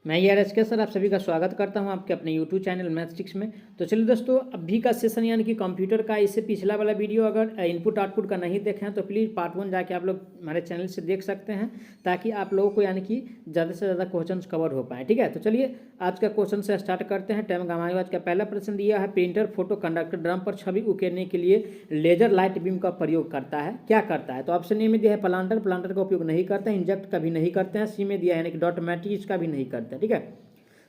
मैं RSK sir आप सभी का स्वागत करता हूं आपके अपने YouTube चैनल मैथस्टिक्स में। तो चलिए दोस्तों, अभी का सेशन यानी कि कंप्यूटर का, इससे पिछला वाला वीडियो अगर इनपुट आउटपुट का नहीं देखे हैं तो प्लीज़ पार्ट 1 जाके आप लोग हमारे चैनल से देख सकते हैं, ताकि आप लोगों को यानी कि ज़्यादा से ज़्यादा क्वेश्चन कवर हो पाए। ठीक है, तो चलिए आज का क्वेश्चन से स्टार्ट करते हैं। टाइम गंवाए आज का पहला प्रश्न दिया है, प्रिंटर फोटो कंडक्टर ड्रम पर छवि उकेरने के लिए लेजर लाइट बीम का प्रयोग करता है, क्या करता है? तो ऑप्शन ए में दिया है प्लांटर, प्लांटर का उपयोग नहीं करते हैं, इंजेक्ट का भी नहीं करते हैं। सी में दिया है यानी कि डॉट मैट्रिक्स का भी नहीं करते हैं। ठीक है,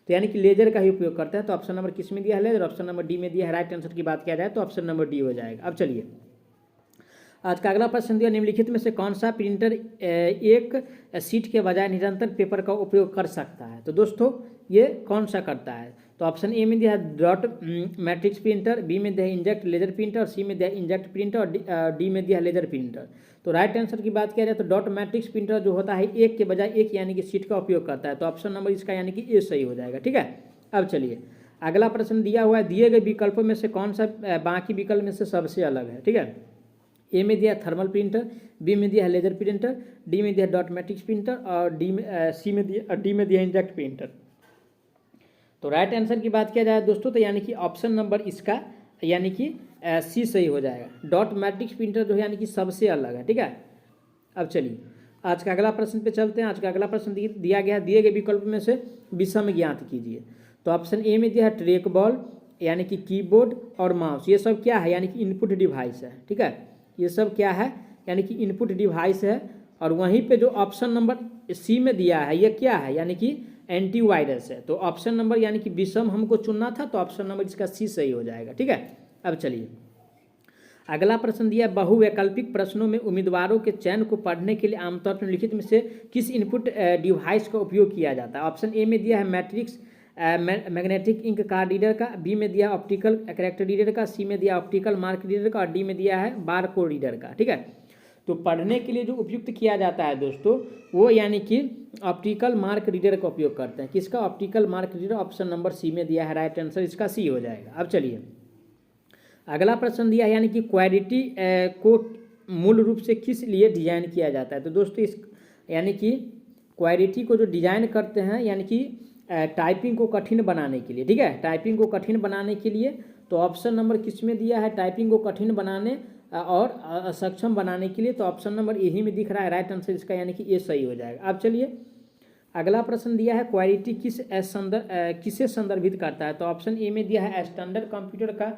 तो यानी कि लेजर का ही उपयोग करता है। तो ऑप्शन नंबर किस में दिया है? लेजर। ऑप्शन नंबर डी में दिया है। राइट आंसर की बात किया जाए तो ऑप्शन नंबर डी हो जाएगा। अब चलिए आज का अगला प्रश्न दिया, निम्नलिखित में से कौन सा प्रिंटर एक सीट के बजाय निरंतर पेपर का उपयोग कर सकता है? तो दोस्तों ये कौन सा करता है? तो ऑप्शन ए में दिया है डॉट मैट्रिक्स प्रिंटर, बी में दिया है इंजेक्ट लेजर प्रिंटर, सी में दिया है इंजेक्ट प्रिंटर और डी में दिया है लेजर प्रिंटर। तो राइट आंसर की बात किया जाए तो डॉट मैट्रिक्स प्रिंटर जो होता है एक के बजाय एक यानी कि सीट का उपयोग करता है। तो ऑप्शन नंबर इसका यानी कि ए सही हो जाएगा। ठीक है, अब चलिए अगला प्रश्न दिया हुआ है, दिए गए विकल्पों में से कौन सा बाकी विकल्प में से सबसे अलग है? ठीक है, ए में दिया थर्मल प्रिंटर, बी में दिया है लेजर प्रिंटर, डी में दिया डॉट मैट्रिक्स प्रिंटर और डी में दिया इंजेक्ट प्रिंटर। तो राइट आंसर की बात किया जाए दोस्तों तो यानी कि ऑप्शन नंबर इसका यानी कि सी सही हो जाएगा। डॉट मैट्रिक्स प्रिंटर जो है यानी कि सबसे अलग है। ठीक है, अब चलिए आज का अगला प्रश्न पे चलते हैं। आज का अगला प्रश्न दिया गया है, दिए गए विकल्प में से विषम ज्ञात कीजिए। तो ऑप्शन ए में दिया है ट्रैक बॉल यानी कि कीबोर्ड और माउस, ये सब क्या है? यानी कि इनपुट डिवाइस है। ठीक है, ये सब क्या है? यानी कि इनपुट डिवाइस है। और वहीं पे जो ऑप्शन नंबर सी में दिया है ये क्या है? यानी कि एंटीवायरस है। तो ऑप्शन नंबर यानी कि विषम हमको चुनना था, तो ऑप्शन नंबर इसका सी सही हो जाएगा। ठीक है, अब चलिए अगला प्रश्न दिया, बहुवैकल्पिक प्रश्नों में उम्मीदवारों के चयन को पढ़ने के लिए आमतौर पर निम्नलिखित में से किस इनपुट डिवाइस का उपयोग किया जाता है? ऑप्शन ए में दिया है matrix magnetic ink card reader का, बी में दिया ऑप्टिकल कैरेक्टर रीडर का, सी में दिया ऑप्टिकल मार्क रीडर का और डी में दिया है बार कोड रीडर का। ठीक है, तो पढ़ने के लिए जो उपयुक्त किया जाता है दोस्तों वो यानी कि ऑप्टिकल मार्क रीडर का उपयोग करते हैं। किसका? Optical mark reader. Option number C में दिया है। राइट आंसर इसका सी हो जाएगा। अब चलिए अगला प्रश्न दिया है, यानी कि क्वालिटी को मूल रूप से किस लिए डिजाइन किया जाता है? तो दोस्तों इस यानी कि क्वालिटी को जो डिजाइन करते हैं यानी कि टाइपिंग को कठिन बनाने के लिए। ठीक है, टाइपिंग को कठिन बनाने के लिए। तो ऑप्शन नंबर किस में दिया है? टाइपिंग को कठिन बनाने और सक्षम बनाने के लिए। तो ऑप्शन नंबर यही में दिख रहा है। राइट आंसर इसका यानी कि ये सही हो जाएगा। अब चलिए अगला प्रश्न दिया है, क्वालिटी किसे संदर्भित करता है? तो ऑप्शन ए में दिया है स्टैंडर्ड कंप्यूटर का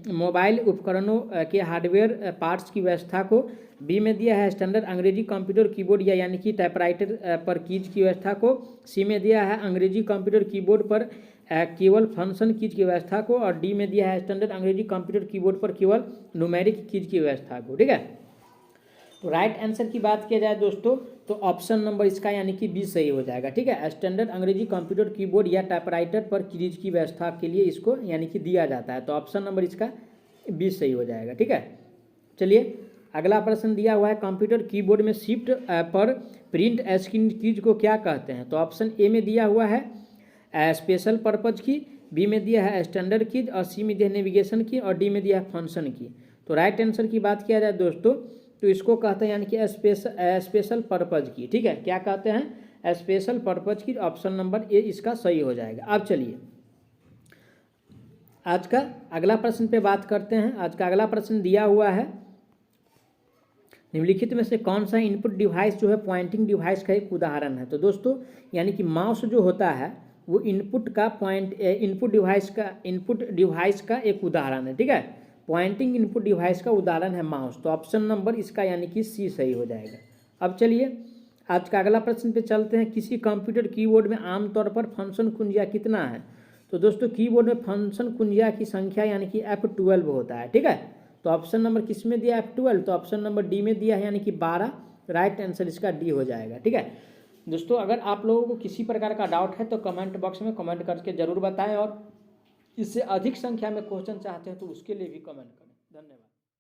मोबाइल उपकरणों के हार्डवेयर पार्ट्स की व्यवस्था को, बी में दिया है स्टैंडर्ड अंग्रेजी कंप्यूटर कीबोर्ड या यानी कि टाइपराइटर पर कीज की व्यवस्था को, सी में दिया है अंग्रेजी कंप्यूटर कीबोर्ड पर केवल फंक्शन कीज की व्यवस्था को और डी में दिया है स्टैंडर्ड अंग्रेजी कंप्यूटर कीबोर्ड पर केवल न्यूमेरिक कीज की व्यवस्था को। ठीक है, तो राइट आंसर की बात किया जाए दोस्तों तो ऑप्शन नंबर इसका यानी कि बी सही हो जाएगा। ठीक है, स्टैंडर्ड अंग्रेजी कंप्यूटर कीबोर्ड या टाइपराइटर पर कीज की व्यवस्था के लिए इसको यानी कि दिया जाता है। तो ऑप्शन नंबर इसका बी सही हो जाएगा। ठीक है, चलिए अगला प्रश्न दिया हुआ है, कंप्यूटर कीबोर्ड में शिफ्ट पर प्रिंट स्क्रीन कीज को क्या कहते हैं? तो ऑप्शन ए में दिया हुआ है स्पेशल पर्पज की, बी में दिया है स्टैंडर्ड कीज और सी में दिया है नेविगेशन की और डी में दिया है फंक्शन की। तो राइट आंसर की बात किया जाए दोस्तों तो इसको कहते हैं यानी कि स्पेशल पर्पज की। ठीक है, क्या कहते हैं? स्पेशल पर्पज की। ऑप्शन नंबर ए इसका सही हो जाएगा। अब चलिए आज का अगला प्रश्न पे बात करते हैं। आज का अगला प्रश्न दिया हुआ है, निम्नलिखित में से कौन सा इनपुट डिवाइस जो है पॉइंटिंग डिवाइस का एक उदाहरण है? तो दोस्तों यानी कि माउस जो होता है वो इनपुट डिवाइस का एक उदाहरण है। ठीक है, पॉइंटिंग इनपुट डिवाइस का उदाहरण है माउस। तो ऑप्शन नंबर इसका यानी कि सी सही हो जाएगा। अब चलिए आज का अगला प्रश्न पे चलते हैं, किसी कंप्यूटर कीबोर्ड में आमतौर पर फंक्शन कुंजिया कितना है? तो दोस्तों कीबोर्ड में फंक्शन कुंजिया की संख्या यानी कि F12 होता है। ठीक है, तो ऑप्शन नंबर किस में दिया F12? तो ऑप्शन नंबर डी में दिया है यानी कि 12। राइट आंसर इसका डी हो जाएगा। ठीक है दोस्तों, अगर आप लोगों को किसी प्रकार का डाउट है तो कमेंट बॉक्स में कमेंट करके जरूर बताएं और इससे अधिक संख्या में क्वेश्चन चाहते हैं तो उसके लिए भी कमेंट करें। धन्यवाद।